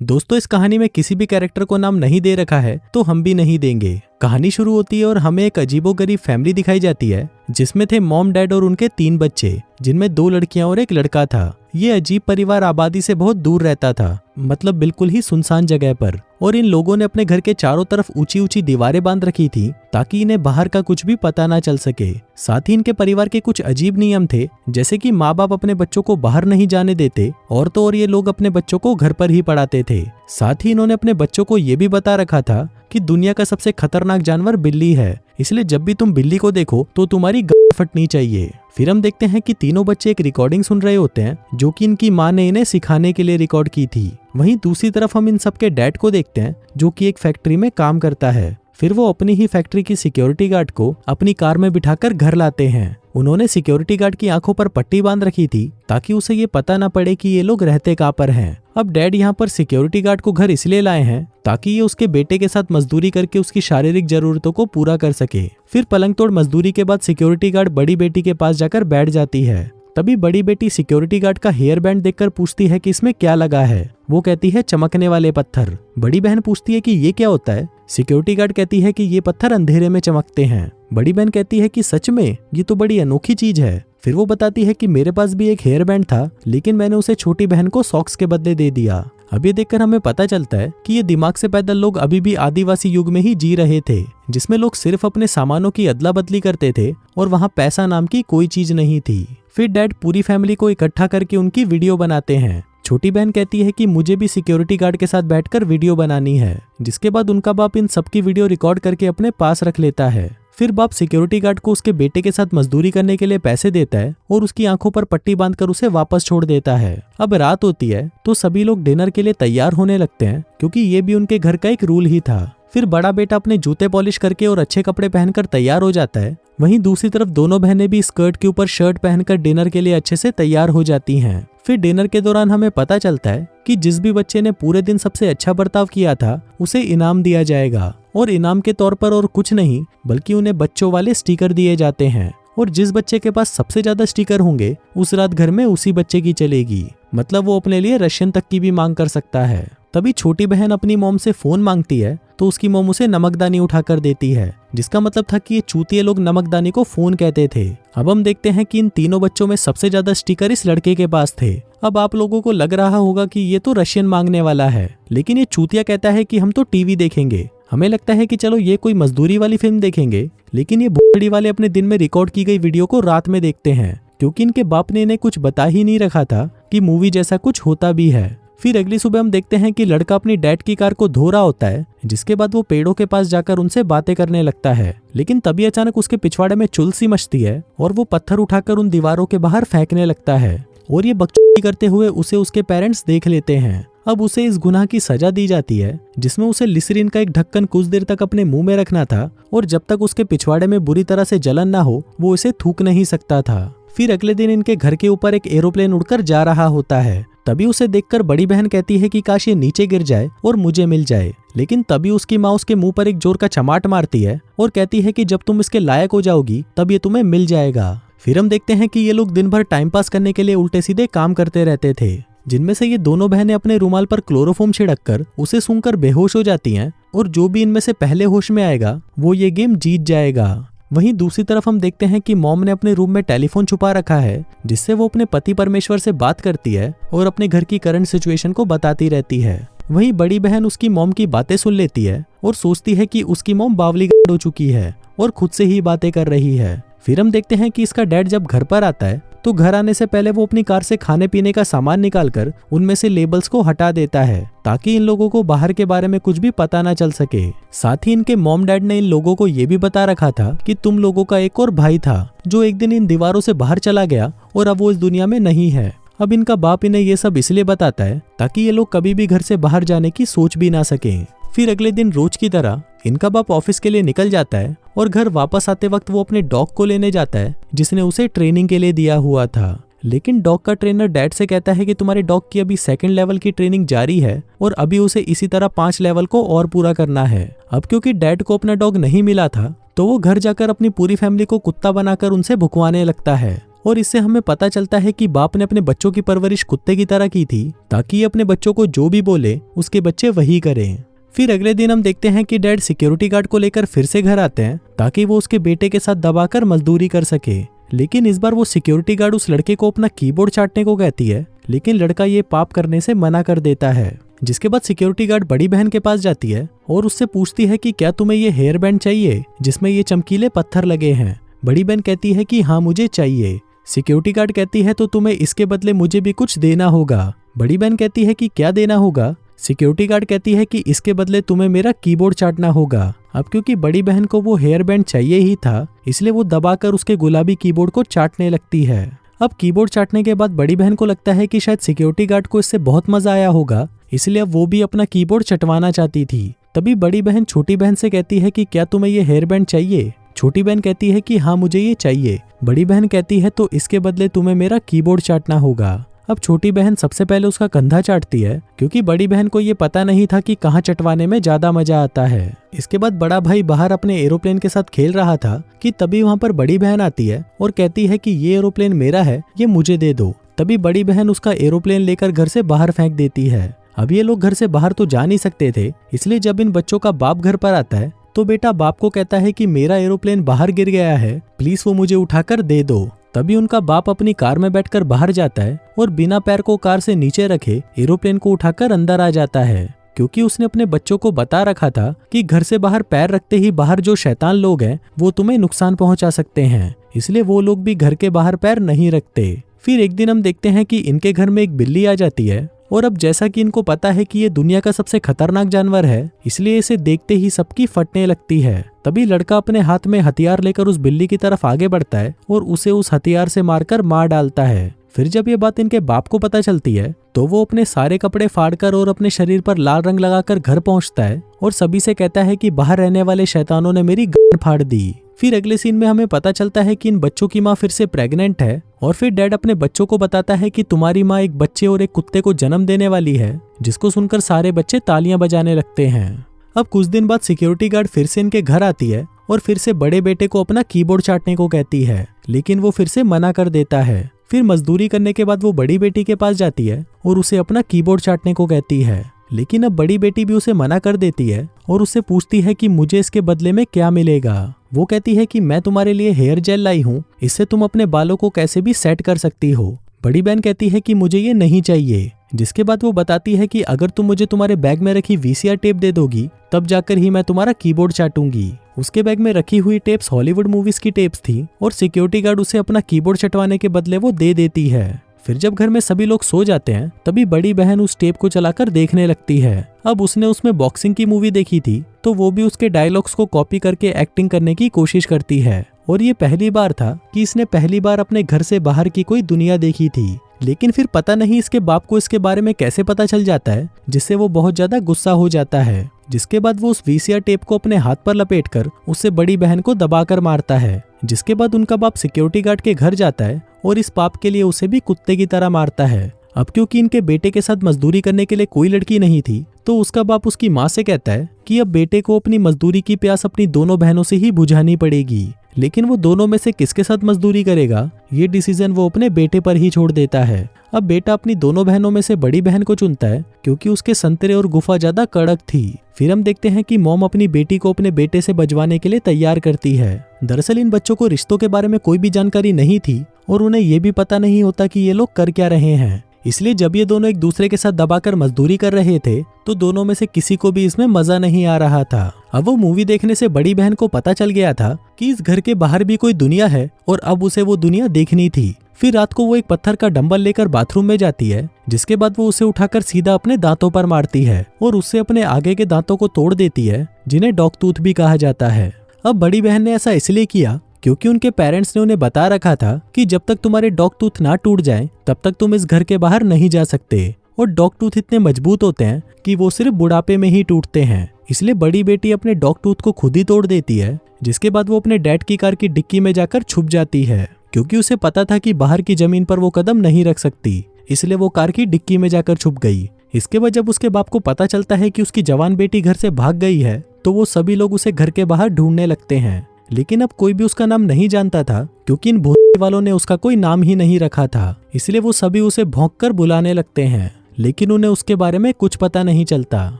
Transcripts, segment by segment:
दोस्तों, इस कहानी में किसी भी कैरेक्टर को नाम नहीं दे रखा है तो हम भी नहीं देंगे। कहानी शुरू होती है और हमें एक अजीबोगरीब फैमिली दिखाई जाती है जिसमें थे मॉम, डैड और उनके 3 बच्चे, जिनमें 2 लड़कियां और एक लड़का था। ये अजीब परिवार आबादी से बहुत दूर रहता था, मतलब बिल्कुल ही सुनसान जगह पर, और इन लोगों ने अपने घर के चारों तरफ ऊंची ऊंची दीवारें बांध रखी थी ताकि इन्हें बाहर का कुछ भी पता ना चल सके। साथ ही इनके परिवार के कुछ अजीब नियम थे, जैसे कि माँ बाप अपने बच्चों को बाहर नहीं जाने देते और तो और ये लोग अपने बच्चों को घर पर ही पढ़ाते थे। साथ ही इन्होंने अपने बच्चों को ये भी बता रखा था कि दुनिया का सबसे खतरनाक जानवर बिल्ली है, इसलिए जब भी तुम बिल्ली को देखो तो तुम्हारी गांड फटनी चाहिए। फिर हम देखते हैं कि तीनों बच्चे एक रिकॉर्डिंग सुन रहे होते हैं जो कि इनकी माँ ने इन्हें सिखाने के लिए रिकॉर्ड की थी। वहीं दूसरी तरफ हम इन सबके डैड को देखते हैं जो कि एक फैक्ट्री में काम करता है। फिर वो अपनी ही फैक्ट्री की सिक्योरिटी गार्ड को अपनी कार में बिठाकर घर लाते हैं। उन्होंने सिक्योरिटी गार्ड की आंखों पर पट्टी बांध रखी थी ताकि उसे ये पता ना पड़े कि ये लोग रहते कहाँ पर हैं। अब डैड यहाँ पर सिक्योरिटी गार्ड को घर इसलिए लाए हैं ताकि ये उसके बेटे के साथ मजदूरी करके उसकी शारीरिक जरूरतों को पूरा कर सके। फिर पलंग तोड़ मजदूरी के बाद सिक्योरिटी गार्ड बड़ी बेटी के पास जाकर बैठ जाती है। तभी बड़ी बेटी सिक्योरिटी गार्ड का हेयर बैंड देखकर पूछती है कि इसमें क्या लगा है। वो कहती है चमकने वाले पत्थर। बड़ी बहन पूछती है कि ये क्या होता है। सिक्योरिटी गार्ड कहती है कि ये पत्थर अंधेरे में चमकते हैं। बड़ी बहन कहती है कि सच में, ये तो बड़ी अनोखी चीज है। फिर वो बताती है कि मेरे पास भी एक हेयर बैंड था, लेकिन मैंने उसे छोटी बहन को सॉक्स के बदले दे दिया। अब ये देखकर हमें पता चलता है कि ये दिमाग से पैदल लोग अभी भी आदिवासी युग में ही जी रहे थे, जिसमें लोग सिर्फ अपने सामानों की अदला बदली करते थे और वहाँ पैसा नाम की कोई चीज नहीं थी। फिर डैड पूरी फैमिली को इकट्ठा करके उनकी वीडियो बनाते हैं। छोटी बहन कहती है कि मुझे भी सिक्योरिटी गार्ड के साथ बैठकर वीडियो बनानी है, जिसके बाद उनका बाप इन सबकी वीडियो रिकॉर्ड करके अपने पास रख लेता है। फिर बाप सिक्योरिटी गार्ड को उसके बेटे के साथ मजदूरी करने के लिए पैसे देता है और उसकी आंखों पर पट्टी बांधकर उसे वापस छोड़ देता है। अब रात होती है तो सभी लोग डिनर के लिए तैयार होने लगते हैं, क्योंकि ये भी उनके घर का एक रूल ही था। फिर बड़ा बेटा अपने जूते पॉलिश करके और अच्छे कपड़े पहनकर तैयार हो जाता है। वहीं दूसरी तरफ दोनों बहनें भी स्कर्ट के ऊपर शर्ट पहनकर डिनर के लिए अच्छे से तैयार हो जाती हैं। फिर डिनर के दौरान हमें पता चलता है कि जिस भी बच्चे ने पूरे दिन सबसे अच्छा बर्ताव किया था उसे इनाम दिया जाएगा, और इनाम के तौर पर और कुछ नहीं बल्कि उन्हें बच्चों वाले स्टिकर दिए जाते हैं, और जिस बच्चे के पास सबसे ज्यादा स्टिकर होंगे उस रात घर में उसी बच्चे की चलेगी। मतलब वो अपने लिए रशियन तक की भी मांग कर सकता है। तभी छोटी बहन अपनी मॉम से फोन मांगती है तो उसकी मॉम उसे नमकदानी उठाकर देती है, जिसका मतलब था कि ये चूतिए लोग नमकदानी को फोन कहते थे। अब हम देखते हैं कि इन तीनों बच्चों में सबसे ज्यादा स्टिकर इस लड़के के पास थे। अब आप लोगों को लग रहा होगा कि ये तो रशियन मांगने वाला है, लेकिन ये चूतिया कहता है कि हम तो टीवी देखेंगे। हमें लगता है कि चलो ये कोई मजदूरी वाली फिल्म देखेंगे, लेकिन ये भोसड़ी वाले अपने दिन में रिकॉर्ड की गई वीडियो को रात में देखते हैं, क्योंकि इनके बाप ने इन्हें कुछ बता ही नहीं रखा था कि मूवी जैसा कुछ होता भी है। फिर अगली सुबह हम देखते हैं कि लड़का अपनी डैड की कार को धो रहा होता है, जिसके बाद वो पेड़ों के पास जाकर उनसे बातें करने लगता है। लेकिन तभी अचानक उसके पिछवाड़े में चुल सी मचती है और वो पत्थर उठाकर उन दीवारों के बाहर फेंकने लगता है, और ये बकचोदी करते हुए उसे उसके पेरेंट्स देख लेते हैं। अब उसे इस गुनाह की सजा दी जाती है, जिसमें उसे लिसरीन का एक ढक्कन कुछ देर तक अपने मुंह में रखना था, और जब तक उसके पिछवाड़े में बुरी तरह से जलन ना हो वो इसे थूक नहीं सकता था। फिर अगले दिन इनके घर के ऊपर एक एरोप्लेन उड़कर जा रहा होता है। तभी उसे देखकर बड़ी बहन कहती है कि काश ये नीचे गिर जाए और मुझे मिल जाए, लेकिन तभी उसकी माँ उसके मुंह पर एक जोर का चमाट मारती है और कहती है कि जब तुम इसके लायक हो जाओगी तब ये तुम्हें मिल जाएगा। फिर हम देखते हैं कि ये लोग दिन भर टाइम पास करने के लिए उल्टे सीधे काम करते रहते थे, जिनमें से ये दोनों बहनें अपने रुमाल पर क्लोरोफॉर्म छिड़ककर उसे सूंघकर बेहोश हो जाती हैं, और जो भी इनमें से पहले होश में आएगा वो ये गेम जीत जाएगा। वहीं दूसरी तरफ हम देखते हैं कि मॉम ने अपने रूम में टेलीफोन छुपा रखा है, जिससे वो अपने पति परमेश्वर से बात करती है और अपने घर की करंट सिचुएशन को बताती रहती है। वहीं बड़ी बहन उसकी मॉम की बातें सुन लेती है और सोचती है कि उसकी मॉम बावली गांड हो चुकी है और खुद से ही बातें कर रही है। फिर हम देखते हैं कि इसका डैड जब घर पर आता है तो घर आने से पहले वो अपनी कार से खाने पीने का सामान निकालकर उनमें से लेबल्स को हटा देता है, ताकि इन लोगों को बाहर के बारे में कुछ भी पता ना चल सके। साथ ही इनके मॉम डैड ने इन लोगों को ये भी बता रखा था कि तुम लोगों का एक और भाई था जो एक दिन इन दीवारों से बाहर चला गया और अब वो इस दुनिया में नहीं है। अब इनका बाप इन्हें ये सब इसलिए बताता है ताकि ये लोग कभी भी घर से बाहर जाने की सोच भी ना सकें। फिर अगले दिन रोज की तरह इनका बाप ऑफिस के लिए निकल जाता है और घर वापस आते वक्त वो अपने डॉग को लेने जाता है जिसने उसे ट्रेनिंग के लिए दिया हुआ था। लेकिन डॉग का ट्रेनर डैड से कहता है कि तुम्हारे डॉग की अभी 2nd लेवल की ट्रेनिंग जारी है और अभी उसे इसी तरह 5 लेवल को और पूरा करना है। अब क्योंकि डैड को अपना डॉग नहीं मिला था तो वो घर जाकर अपनी पूरी फैमिली को कुत्ता बनाकर उनसे भुकवाने लगता है। और इससे हमें पता चलता है कि बाप ने अपने बच्चों की परवरिश कुत्ते की तरह की थी ताकि ये अपने बच्चों को जो भी बोले उसके बच्चे वही करें। फिर अगले दिन हम देखते हैं कि डैड सिक्योरिटी गार्ड को लेकर फिर से घर आते हैं ताकि वो उसके बेटे के साथ दबाकर मजदूरी कर सके। लेकिन इस बार वो सिक्योरिटी गार्ड उस लड़के को अपना कीबोर्ड चाटने को कहती है, लेकिन लड़का ये पाप करने से मना कर देता है। जिसके बाद सिक्योरिटी गार्ड बड़ी बहन के पास जाती है और उससे पूछती है कि क्या तुम्हें ये हेयर बैंड चाहिए जिसमें ये चमकीले पत्थर लगे हैं। बड़ी बहन कहती है कि हाँ मुझे चाहिए। सिक्योरिटी गार्ड कहती है तो तुम्हें इसके बदले मुझे भी कुछ देना होगा। बड़ी बहन कहती है कि क्या देना होगा। सिक्योरिटी गार्ड कहती है कि इसके बदले तुम्हें मेरा कीबोर्ड चाटना होगा। अब क्योंकि बड़ी बहन को वो हेयर बैंड चाहिए ही था इसलिए वो दबाकर उसके गुलाबी कीबोर्ड को चाटने लगती है। अब कीबोर्ड चाटने के बाद बड़ी बहन को लगता है कि शायद सिक्योरिटी गार्ड को इससे बहुत मजा आया होगा, इसलिए अब वो भी अपना कीबोर्ड चटवाना चाहती थी। तभी बड़ी बहन छोटी बहन से कहती है कि क्या तुम्हें ये हेयर बैंड चाहिए। छोटी बहन कहती है कि हाँ मुझे ये चाहिए। बड़ी बहन कहती है तो इसके बदले तुम्हें मेरा कीबोर्ड चाटना होगा। अब छोटी बहन सबसे पहले उसका कंधा चाटती है क्योंकि बड़ी बहन को ये पता नहीं था कि कहाँ चटवाने में ज्यादा मजा आता है। इसके बाद बड़ा भाई बाहर अपने एरोप्लेन के साथ खेल रहा था कि तभी वहाँ पर बड़ी बहन आती है और कहती है कि ये एरोप्लेन मेरा है, ये मुझे दे दो। तभी बड़ी बहन उसका एरोप्लेन लेकर घर से बाहर फेंक देती है। अब ये लोग घर से बाहर तो जा नहीं सकते थे, इसलिए जब इन बच्चों का बाप घर पर आता है तो बेटा बाप को कहता है कि मेरा एरोप्लेन बाहर गिर गया है, प्लीज वो मुझे उठाकर दे दो। तभी उनका बाप अपनी कार में बैठकर बाहर जाता है और बिना पैर को कार से नीचे रखे एरोप्लेन को उठाकर अंदर आ जाता है, क्योंकि उसने अपने बच्चों को बता रखा था कि घर से बाहर पैर रखते ही बाहर जो शैतान लोग हैं वो तुम्हें नुकसान पहुंचा सकते हैं, इसलिए वो लोग भी घर के बाहर पैर नहीं रखते। फिर एक दिन हम देखते हैं कि इनके घर में एक बिल्ली आ जाती है और अब जैसा कि इनको पता है कि ये दुनिया का सबसे खतरनाक जानवर है, इसलिए इसे देखते ही सबकी फटने लगती है। तभी लड़का अपने हाथ में हथियार लेकर उस बिल्ली की तरफ आगे बढ़ता है और उसे उस हथियार से मारकर मार डालता है। फिर जब ये बात इनके बाप को पता चलती है तो वो अपने सारे कपड़े फाड़कर और अपने शरीर पर लाल रंग लगाकर घर पहुंचता है और सभी से कहता है कि बाहर रहने वाले शैतानों ने मेरी गांड फाड़ दी। फिर अगले सीन में हमें पता चलता है कि इन बच्चों की माँ फिर से प्रेग्नेंट है और फिर डैड अपने बच्चों को बताता है कि तुम्हारी माँ एक बच्चे और एक कुत्ते को जन्म देने वाली है, जिसको सुनकर सारे बच्चे तालियां बजाने लगते हैं। अब कुछ दिन बाद सिक्योरिटी गार्ड फिर से इनके घर आती है और फिर से बड़े बेटे को अपना कीबोर्ड चाटने को कहती है, लेकिन वो फिर से मना कर देता है। फिर मजदूरी करने के बाद वो बड़ी बेटी के पास जाती है और उसे अपना कीबोर्ड चाटने को कहती है, लेकिन अब बड़ी बेटी भी उसे मना कर देती है और उससे पूछती है कि मुझे इसके बदले में क्या मिलेगा। वो कहती है कि मैं तुम्हारे लिए हेयर जेल लाई हूँ, इससे तुम अपने बालों को कैसे भी सेट कर सकती हो। बड़ी बहन कहती है कि मुझे ये नहीं चाहिए, जिसके बाद वो बताती है कि अगर तुम मुझे तुम्हारे बैग में रखी VCR टेप दे दोगी तब जाकर ही मैं तुम्हारा कीबोर्ड चाटूंगी। उसके बैग में रखी हुई टेप्स हॉलीवुड मूवीज की टेप्स थी और सिक्योरिटी गार्ड उसे अपना कीबोर्ड चटवाने के बदले वो दे देती है। फिर जब घर में सभी लोग सो जाते हैं तभी बड़ी बहन उस टेप को चलाकर देखने लगती है। अब उसने उसमें बॉक्सिंग की मूवी देखी थी तो वो भी उसके डायलॉग्स को कॉपी करके एक्टिंग करने की कोशिश करती है और ये पहली बार था कि इसने पहली बार अपने घर से बाहर की कोई दुनिया देखी थी। लेकिन फिर पता नहीं इसके बाप को इसके बारे में कैसे पता चल जाता है, जिससे वो बहुत ज्यादा गुस्सा हो जाता है। जिसके बाद वो उस VCR टेप को अपने हाथ पर लपेटकर उससे बड़ी बहन को दबाकर मारता है। जिसके बाद उनका बाप सिक्योरिटी गार्ड के घर जाता है और इस पाप के लिए उसे भी कुत्ते की तरह मारता है। अब क्योंकि इनके बेटे के साथ मजदूरी करने के लिए कोई लड़की नहीं थी तो उसका बाप उसकी माँ से कहता है कि अब बेटे को अपनी मजदूरी की प्यास अपनी दोनों बहनों से ही बुझानी पड़ेगी। लेकिन वो दोनों में से किसके साथ मजदूरी करेगा ये डिसीजन वो अपने बेटे पर ही छोड़ देता है। अब बेटा अपनी दोनों बहनों में से बड़ी बहन को चुनता है क्योंकि उसके संतरे और गुफा ज्यादा कड़क थी। फिर हम देखते हैं कि मॉम अपनी बेटी को अपने बेटे से बजवाने के लिए तैयार करती है। दरअसल इन बच्चों को रिश्तों के बारे में कोई भी जानकारी नहीं थी और उन्हें ये भी पता नहीं होता कि ये लोग कर क्या रहे हैं, इसलिए जब ये दोनों एक दूसरे के साथ दबाकर मजदूरी कर रहे थे तो दोनों में से किसी को भी इसमें मजा नहीं आ रहा था। अब वो मूवी देखने से बड़ी बहन को पता चल गया था कि इस घर के बाहर भी कोई दुनिया है और अब उसे वो दुनिया देखनी थी। फिर रात को वो एक पत्थर का डंबल लेकर बाथरूम में जाती है, जिसके बाद वो उसे उठाकर सीधा अपने दांतों पर मारती है और उससे अपने आगे के दांतों को तोड़ देती है, जिन्हें डॉग टूथ भी कहा जाता है। अब बड़ी बहन ने ऐसा इसलिए किया क्योंकि उनके पेरेंट्स ने उन्हें बता रखा था कि जब तक तुम्हारे डॉग टूथ ना टूट जाए तब तक तुम इस घर के बाहर नहीं जा सकते। और डॉग टूथ इतने मजबूत होते हैं कि वो सिर्फ बुढ़ापे में ही टूटते हैं। इसलिए बड़ी बेटी अपने डॉग टूथ को खुद ही तोड़ देती है, जिसके बाद वो अपने डैड की कार की डिक्की में जाकर छुप जाती है, क्योंकि उसे पता था कि बाहर की जमीन पर वो कदम नहीं रख सकती। इसलिए वो कार की डिक्की में जाकर छुप गई। इसके बाद जब उसके बाप को पता चलता है कि उसकी जवान बेटी घर से भाग गई है तो वो सभी लोग उसे घर के बाहर ढूंढने लगते हैं। लेकिन अब कोई भी उसका नाम नहीं जानता था, क्योंकि इन भूत वालों ने उसका कोई नाम ही नहीं रखा था। इसलिए वो सभी उसे भौंक कर बुलाने लगते हैं, लेकिन उन्हें उसके बारे में कुछ पता नहीं चलता।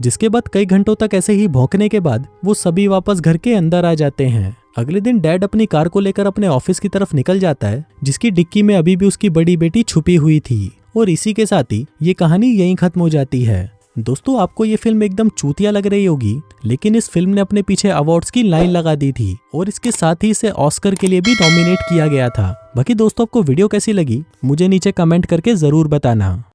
जिसके बाद कई घंटों तक ऐसे ही भौंकने के बाद वो सभी वापस घर के अंदर आ जाते हैं। अगले दिन डैड अपनी कार को लेकर अपने ऑफिस की तरफ निकल जाता है, जिसकी डिक्की में अभी भी उसकी बड़ी बेटी छुपी हुई थी। और इसी के साथ ही ये कहानी यहीं खत्म हो जाती है। दोस्तों, आपको ये फिल्म एकदम चूतिया लग रही होगी, लेकिन इस फिल्म ने अपने पीछे अवार्ड्स की लाइन लगा दी थी और इसके साथ ही इसे ऑस्कर के लिए भी नॉमिनेट किया गया था। बाकी दोस्तों, आपको वीडियो कैसी लगी मुझे नीचे कमेंट करके जरूर बताना।